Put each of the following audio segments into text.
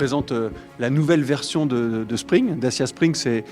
présente la nouvelle version de Spring. Dacia Spring, c'est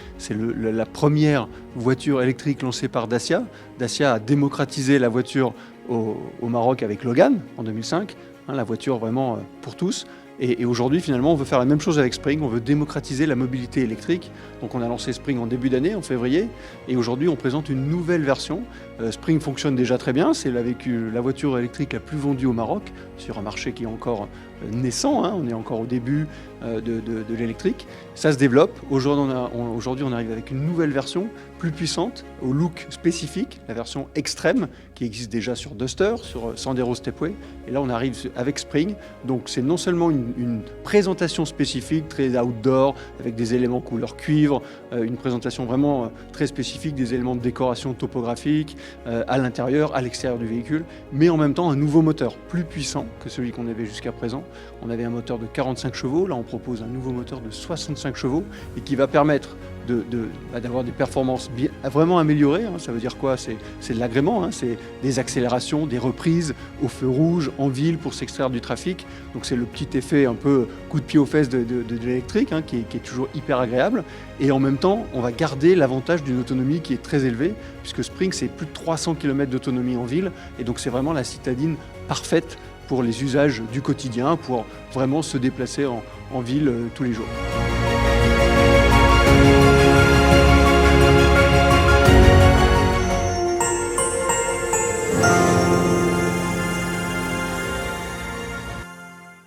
la première voiture électrique lancée par Dacia. Dacia a démocratisé la voiture au Maroc avec Logan en 2005, la voiture vraiment pour tous. Et aujourd'hui, finalement, on veut faire la même chose avec Spring. On veut démocratiser la mobilité électrique. Donc, on a lancé Spring en début d'année, en février. Et aujourd'hui, on présente une nouvelle version. Spring fonctionne déjà très bien. C'est la voiture électrique la plus vendue au Maroc, sur un marché qui est encore naissant. On est encore au début de l'électrique. Ça se développe. Aujourd'hui, on arrive avec une nouvelle version, plus puissante, au look spécifique, la version extrême, qui existe déjà sur Duster, sur Sandero Stepway. Et là, on arrive avec Spring. Donc, c'est non seulement une présentation spécifique, très outdoor, avec des éléments couleur cuivre, une présentation vraiment très spécifique, des éléments de décoration topographique, à l'intérieur, à l'extérieur du véhicule, mais en même temps un nouveau moteur, plus puissant que celui qu'on avait jusqu'à présent. On avait un moteur de 45 chevaux, là on propose un nouveau moteur de 65 chevaux, et qui va permettre d'avoir des performances vraiment améliorées. Ça veut dire quoi? C'est de l'agrément, c'est des accélérations, des reprises au feu rouge, en ville, pour s'extraire du trafic. Donc c'est le petit effet un peu coup de pied aux fesses de l'électrique, qui est toujours hyper agréable. Et en même temps, on va garder l'avantage d'une autonomie qui est très élevée, puisque Spring, c'est plus de 300 km d'autonomie en ville. Et donc c'est vraiment la citadine parfaite pour les usages du quotidien, pour vraiment se déplacer en ville tous les jours.